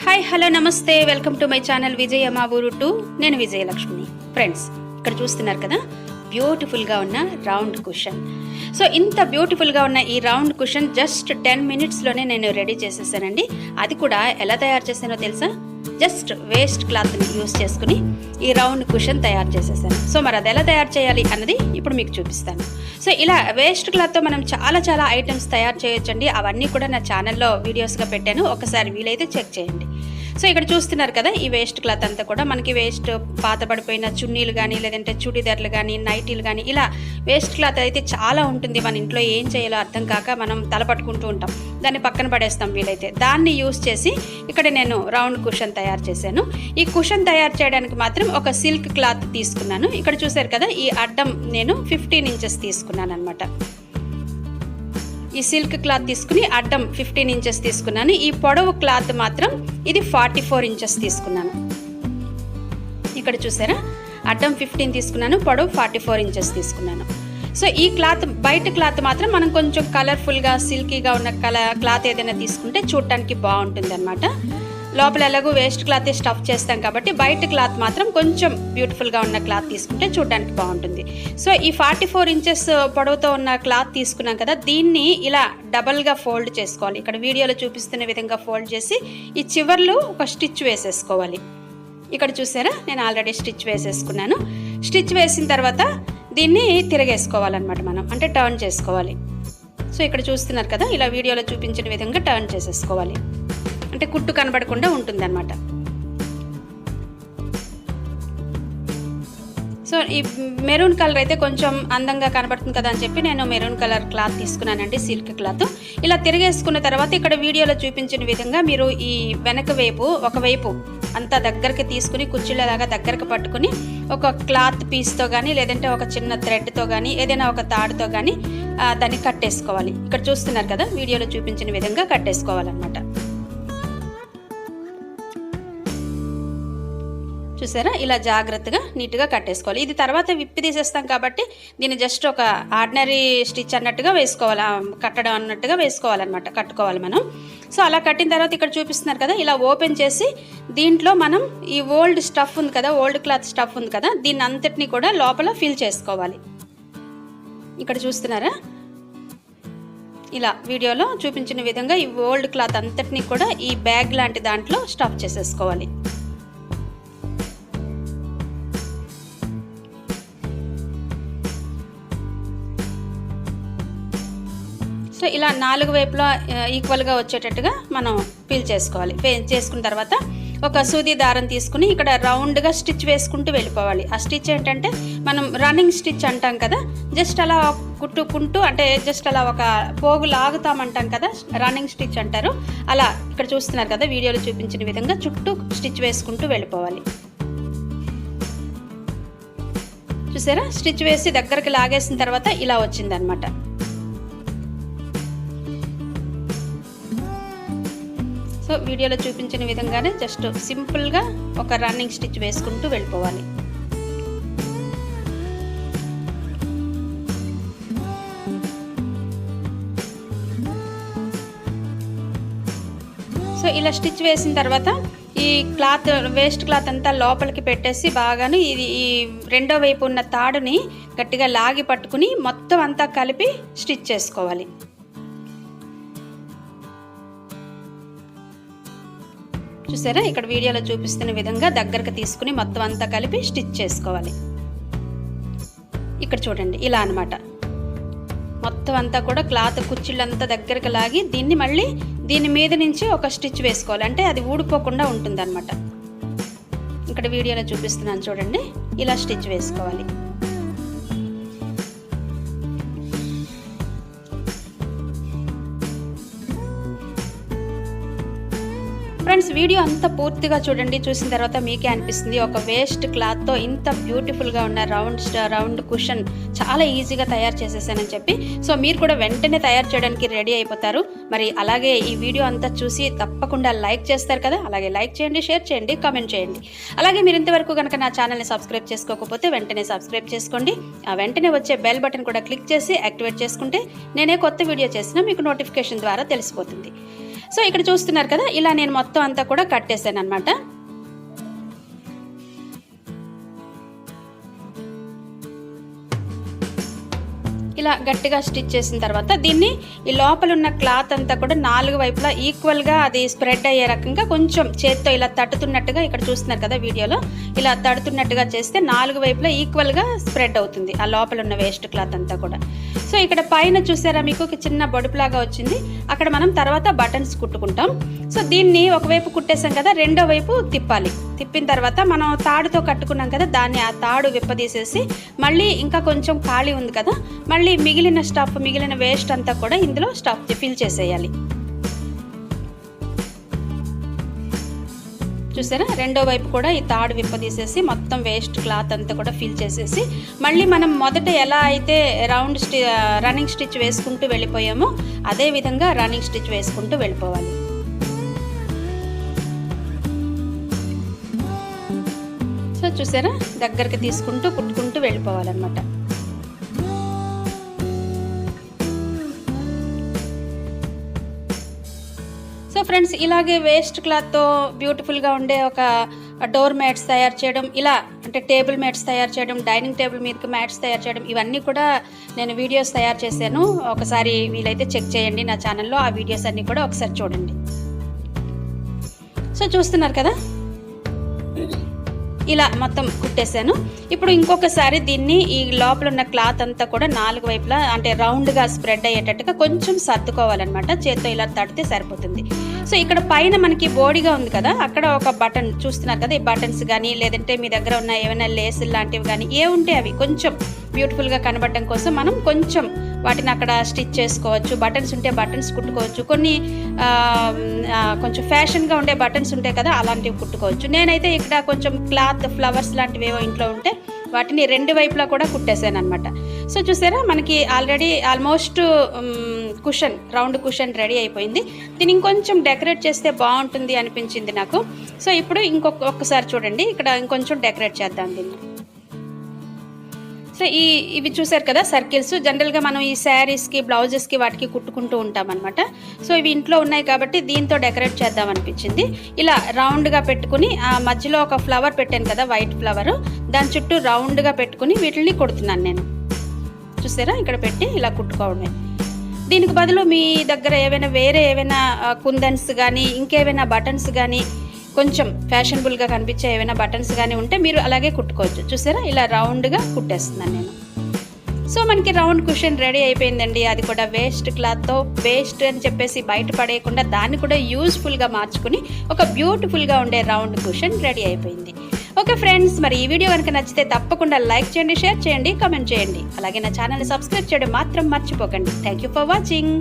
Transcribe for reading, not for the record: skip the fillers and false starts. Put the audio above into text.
Hi hello నమస్తే welcome to my channel విజయ మా ఊరు 2. నేను విజయలక్ష్మిని. ఫ్రెండ్స్, ఇక్కడ చూస్తున్నారు కదా బ్యూటిఫుల్గా ఉన్న రౌండ్ కుషన్. సో ఇంత బ్యూటిఫుల్గా ఉన్న ఈ రౌండ్ కుషన్ జస్ట్ 10 మినిట్స్లోనే నేను రెడీ చేసేసానండి. అది కూడా ఎలా తయారు చేశానో తెలుసా? జస్ట్ వేస్ట్ క్లాత్ని యూస్ చేసుకుని ఈ రౌండ్ కుషన్ తయారు చేసేసాను. సో మరి అది ఎలా తయారు చేయాలి అన్నది ఇప్పుడు మీకు చూపిస్తాను. సో ఇలా వేస్ట్ క్లాత్తో మనం చాలా ఐటమ్స్ తయారు చేయొచ్చండి. అవన్నీ కూడా నా ఛానల్లో వీడియోస్గా పెట్టాను, ఒకసారి వీలైతే చెక్ చేయండి. సో ఇక్కడ చూస్తున్నారు కదా ఈ వేస్ట్ క్లాత్ అంతా కూడా మనకి వేస్ట్ పాత పడిపోయిన చున్నీలు కానీ లేదంటే చుడిదార్లు కానీ నైటీలు కానీ ఇలా వేస్ట్ క్లాత్ అయితే చాలా ఉంటుంది. మన ఇంట్లో ఏం చేయాలో అర్థం కాక మనం తలపట్టుకుంటూ ఉంటాం, దాన్ని పక్కన పడేస్తాం. వీలైతే దాన్ని యూస్ చేసి ఇక్కడ నేను రౌండ్ కుషన్ తయారు చేశాను. ఈ కుషన్ తయారు చేయడానికి మాత్రం ఒక సిల్క్ క్లాత్ తీసుకున్నాను. ఇక్కడ చూసారు కదా ఈ అడ్డం నేను 15 ఇంచెస్ తీసుకున్నాను అనమాట. ఈ సిల్క్ క్లాత్ తీసుకుని అడ్డం 15 ఇంచెస్ తీసుకున్నాను. ఈ పొడవు క్లాత్ మాత్రం ఇది 44 ఇంచెస్ తీసుకున్నాను. ఇక్కడ చూసారా అడ్డం 15 తీసుకున్నాను, పొడవు 44 ఇంచెస్ తీసుకున్నాను. సో ఈ క్లాత్ బయట క్లాత్ మాత్రం మనం కొంచెం కలర్ఫుల్గా సిల్కీగా ఉన్న క్లాత్ ఏదైనా తీసుకుంటే చూడటానికి బాగుంటుంది అనమాట. లోపల ఎలాగో వేస్ట్ క్లాత్ స్టఫ్ చేస్తాం కాబట్టి బయట క్లాత్ మాత్రం కొంచెం బ్యూటిఫుల్గా ఉన్న క్లాత్ తీసుకుంటే చూడడానికి బాగుంటుంది. సో ఈ 44 ఇంచెస్ పొడవుతో ఉన్న క్లాత్ తీసుకున్నాం కదా, దీన్ని ఇలా డబల్గా ఫోల్డ్ చేసుకోవాలి. ఇక్కడ వీడియోలో చూపిస్తున్న విధంగా ఫోల్డ్ చేసి ఈ చివర్లు ఒక స్టిచ్ వేసేసుకోవాలి. ఇక్కడ చూసారా నేను ఆల్రెడీ స్టిచ్ వేసేసుకున్నాను. స్టిచ్ వేసిన తర్వాత దీన్ని తిరగేసుకోవాలన్నమాట, మనం అంటే టర్న్ చేసుకోవాలి. సో ఇక్కడ చూస్తున్నారు కదా ఇలా వీడియోలో చూపించిన విధంగా టర్న్ చేసేసుకోవాలి, అంటే కుట్టు కనబడకుండా ఉంటుంది అన్నమాట. సో ఈ మెరూన్ కలర్ అయితే కొంచెం అందంగా కనబడుతుంది కదా అని చెప్పి నేను మెరూన్ కలర్ క్లాత్ తీసుకున్నానండి, సిల్క్ క్లాత్. ఇలా తిరిగేసుకున్న తర్వాత ఇక్కడ వీడియోలో చూపించిన విధంగా మీరు ఈ వెనక వైపు ఒకవైపు అంతా దగ్గరికి తీసుకుని కుర్చీలలాగా దగ్గరకు పట్టుకుని ఒక క్లాత్ పీస్తో కానీ లేదంటే ఒక చిన్న థ్రెడ్తో కానీ ఏదైనా ఒక తాడుతో కానీ దాన్ని కట్టేసుకోవాలి. ఇక్కడ చూస్తున్నారు కదా వీడియోలో చూపించిన విధంగా కట్టేసుకోవాలన్నమాట. చూసారా ఇలా జాగ్రత్తగా నీట్గా కట్టేసుకోవాలి. ఇది తర్వాత విప్పి తీసేస్తాం కాబట్టి దీన్ని జస్ట్ ఒక ఆర్డినరీ స్టిచ్ అన్నట్టుగా వేసుకోవాలి, కట్టడం అన్నట్టుగా వేసుకోవాలన్నమాట, కట్టుకోవాలి మనం. సో అలా కట్టిన తర్వాత ఇక్కడ చూపిస్తున్నారు కదా ఇలా ఓపెన్ చేసి దీంట్లో మనం ఈ ఓల్డ్ స్టఫ్ ఉంది కదా, ఓల్డ్ క్లాత్ స్టఫ్ ఉంది కదా, దీన్ని అంతటినీ కూడా లోపల ఫిల్ చేసుకోవాలి. ఇక్కడ చూస్తున్నారా ఇలా వీడియోలో చూపించిన విధంగా ఈ ఓల్డ్ క్లాత్ అంతటినీ కూడా ఈ బ్యాగ్ లాంటి దాంట్లో స్టఫ్ చేసేసుకోవాలి. సో ఇలా 4 వైపులా ఈక్వల్గా వచ్చేటట్టుగా మనం ఫిల్ చేసుకోవాలి. చేసుకున్న తర్వాత ఒక సూది దారం తీసుకుని ఇక్కడ రౌండ్గా స్టిచ్ వేసుకుంటూ వెళ్ళిపోవాలి. ఆ స్టిచ్ ఏంటంటే మనం రన్నింగ్ స్టిచ్ అంటాం కదా, జస్ట్ అలా కుట్టుకుంటూ అంటే జస్ట్ అలా ఒక పోగు లాగుతామంటాం కదా, రన్నింగ్ స్టిచ్ అంటారు. అలా ఇక్కడ చూస్తున్నారు కదా వీడియోలో చూపించిన విధంగా చుట్టూ స్టిచ్ వేసుకుంటూ వెళ్ళిపోవాలి. చూసారా స్టిచ్ వేసి దగ్గరికి లాగేసిన తర్వాత ఇలా వచ్చిందనమాట. సో వీడియోలో చూపించిన విధంగానే జస్ట్ సింపుల్గా ఒక రన్నింగ్ స్టిచ్ వేసుకుంటూ వెళ్ళిపోవాలి. సో ఇలా స్టిచ్ వేసిన తర్వాత ఈ క్లాత్ వేస్ట్ క్లాత్ అంతా లోపలికి పెట్టేసి బాగాను ఇది ఈ రెండో వైపు ఉన్న తాడుని గట్టిగా లాగి పట్టుకుని మొత్తం అంతా కలిపి స్టిచ్ చేసుకోవాలి. చూసారా ఇక్కడ వీడియోలో చూపిస్తున్న విధంగా దగ్గరకు తీసుకుని మొత్తం అంతా కలిపి స్టిచ్ చేసుకోవాలి. ఇక్కడ చూడండి ఇలా అన్నమాట. మొత్తం అంతా కూడా క్లాత్ కుర్చీలంతా దగ్గరకు లాగి దీన్ని మళ్ళీ దీని మీద నుంచి ఒక స్టిచ్ వేసుకోవాలి, అంటే అది ఊడిపోకుండా ఉంటుంది అన్నమాట. ఇక్కడ వీడియోలో చూపిస్తున్నాను చూడండి, ఇలా స్టిచ్ వేసుకోవాలి. ఫ్రెండ్స్ వీడియో అంతా పూర్తిగా చూడండి. చూసిన తర్వాత మీకే అనిపిస్తుంది ఒక వేస్ట్ క్లాత్తో ఇంత బ్యూటిఫుల్గా ఉన్న రౌండ్ కుషన్ చాలా ఈజీగా తయారు చేసేసానని చెప్పి. సో మీరు కూడా వెంటనే తయారు చేయడానికి రెడీ అయిపోతారు. మరి అలాగే ఈ వీడియో అంతా చూసి తప్పకుండా లైక్ చేస్తారు కదా, అలాగే లైక్ చేయండి, షేర్ చేయండి, కామెంట్ చేయండి. అలాగే మీరు ఇంతవరకు కనుక నా ఛానల్ని సబ్స్క్రైబ్ చేసుకోకపోతే వెంటనే సబ్స్క్రైబ్ చేసుకోండి. ఆ వెంటనే వచ్చే బెల్ బటన్ కూడా క్లిక్ చేసి యాక్టివేట్ చేసుకుంటే నేనే కొత్త వీడియో చేసినా మీకు నోటిఫికేషన్ ద్వారా తెలిసిపోతుంది. సో ఇక్కడ చూస్తున్నారు కదా, ఇలా నేను మొత్తం అంతా కూడా కట్టేసాను అనమాట. ఇలా గట్టిగా స్టిచ్ చేసిన తర్వాత దీన్ని ఈ లోపల ఉన్న క్లాత్ అంతా కూడా 4 వైపులా ఈక్వల్గా అది స్ప్రెడ్ అయ్యే రకంగా కొంచెం చేత్తో ఇలా తట్టుతున్నట్టుగా, ఇక్కడ చూస్తున్నారు కదా వీడియోలో, ఇలా తడుతున్నట్టుగా చేస్తే 4 వైపులా ఈక్వల్గా స్ప్రెడ్ అవుతుంది ఆ లోపల ఉన్న వేస్ట్ క్లాత్ అంతా కూడా. సో ఇక్కడ పైన చూసారా మీకు ఒక చిన్న బొడుపులాగా వచ్చింది, అక్కడ మనం తర్వాత బటన్స్ కుట్టుకుంటాం. సో దీన్ని ఒకవైపు కుట్టేసాం కదా, రెండో వైపు తిప్పాలి. తిప్పిన తర్వాత మనం తాడుతో కట్టుకున్నాం కదా, దాన్ని ఆ తాడు విప్పదీసేసి మళ్ళీ ఇంకా కొంచెం ఖాళీ ఉంది కదా, మళ్ళీ మిగిలిన వేస్ట్ అంతా కూడా ఇందులో ఫిల్ చేసేయాలి. చూసారా, రెండో వైపు కూడా ఈ తాడు విప్పదీసేసి మొత్తం వేస్ట్ క్లాత్ అంతా కూడా ఫిల్ చేసేసి మళ్ళీ మనం మొదట ఎలా అయితే రన్నింగ్ స్టిచ్ వేసుకుంటూ వెళ్ళిపోయామో అదే విధంగా రన్నింగ్ స్టిచ్ వేసుకుంటూ వెళ్ళిపోవాలి. సో చూసారా, దగ్గరికి తీసుకుంటూ కుట్టుకుంటూ వెళ్ళిపోవాలన్నమాట. సో ఫ్రెండ్స్, ఇలాగే వేస్ట్ క్లాత్తో బ్యూటిఫుల్గా ఉండే ఒక డోర్ మ్యాట్స్ తయారు చేయడం, ఇలా అంటే టేబుల్ మ్యాట్స్ తయారు చేయడం, డైనింగ్ టేబుల్ మీదకి మ్యాట్స్ తయారు చేయడం, ఇవన్నీ కూడా నేను వీడియోస్ తయారు చేశాను. ఒకసారి వీలైతే చెక్ చేయండి నా ఛానల్లో, ఆ వీడియోస్ అన్నీ కూడా ఒకసారి చూడండి. సో చూస్తున్నారు కదా, ఇలా మొత్తం కుట్టేశాను. ఇప్పుడు ఇంకొకసారి దీన్ని ఈ లోపల ఉన్న క్లాత్ అంతా కూడా 4 వైపులా అంటే రౌండ్గా స్ప్రెడ్ అయ్యేటట్టుగా కొంచెం సర్దుకోవాలన్నమాట. చేత్తో ఇలా తడితే సరిపోతుంది. సో ఇక్కడ పైన మనకి బోడీగా ఉంది కదా, అక్కడ ఒక బటన్ చూస్తున్నారు కదా, ఈ బటన్స్ కానీ లేదంటే మీ దగ్గర ఉన్న ఏమైనా లేసులు లాంటివి కానీ ఏ ఉంటే అవి కొంచెం బ్యూటిఫుల్గా కనబడడం కోసం మనం కొంచెం వాటిని అక్కడ స్టిచ్ చేసుకోవచ్చు. బటన్స్ ఉంటే బటన్స్ కుట్టుకోవచ్చు. కొన్ని కొంచెం ఫ్యాషన్గా ఉండే బటన్స్ ఉంటాయి కదా, అలాంటివి కుట్టుకోవచ్చు. నేనైతే ఇక్కడ కొంచెం క్లాత్ ఫ్లవర్స్ లాంటివి ఏవో ఇంట్లో ఉంటే వాటిని 2 వైపులా కూడా కుట్టేసాను అనమాట. సో చూసారా, మనకి ఆల్మోస్ట్ రౌండ్ కుషన్ రెడీ అయిపోయింది. దీన్ని ఇంకొంచెం డెకరేట్ చేస్తే బాగుంటుంది అనిపించింది నాకు. సో ఇప్పుడు ఒక్కసారి చూడండి, ఇక్కడ ఇంకొంచెం డెకరేట్ చేద్దాం దీన్ని. సో ఇవి చూసారు కదా సర్కిల్స్, జనరల్గా మనం ఈ శారీస్కి బ్లౌజెస్కి వాటికి కుట్టుకుంటూ ఉంటాం అనమాట. సో ఇవి ఇంట్లో ఉన్నాయి కాబట్టి దీంతో డెకరేట్ చేద్దాం అనిపించింది. ఇలా రౌండ్గా పెట్టుకుని ఆ మధ్యలో ఒక ఫ్లవర్ పెట్టాను కదా, వైట్ ఫ్లవర్, దాని చుట్టూ రౌండ్గా పెట్టుకుని వీటిని కుడుతున్నాను నేను. చూసారా, ఇక్కడ పెట్టి ఇలా కుట్టుకోవడమే. దీనికి బదులు మీ దగ్గర ఏవైనా కుందన్స్ కానీ ఇంకేమైనా బటన్స్ కానీ కొంచెం ఫ్యాషనబుల్గా కనిపించే ఏమైనా బటన్స్ కానీ ఉంటే మీరు అలాగే కుట్టుకోవచ్చు. చూసారా, ఇలా రౌండ్గా కుట్టేస్తున్నాను నేను. సో మనకి రౌండ్ కుషన్ రెడీ అయిపోయిందండి. అది కూడా వేస్ట్ క్లాత్తో, వేస్ట్ అని చెప్పేసి బయట పడేయకుండా దాన్ని కూడా యూజ్ఫుల్గా మార్చుకుని ఒక బ్యూటిఫుల్గా ఉండే రౌండ్ కుషన్ రెడీ అయిపోయింది. ఓకే ఫ్రెండ్స్, మరి ఈ వీడియో కనుక నచ్చితే తప్పకుండా లైక్ చేయండి, షేర్ చేయండి, కామెంట్ చేయండి. అలాగే నా ఛానల్ని సబ్స్క్రైబ్ చేయడం మాత్రం మర్చిపోకండి. Thank you for watching.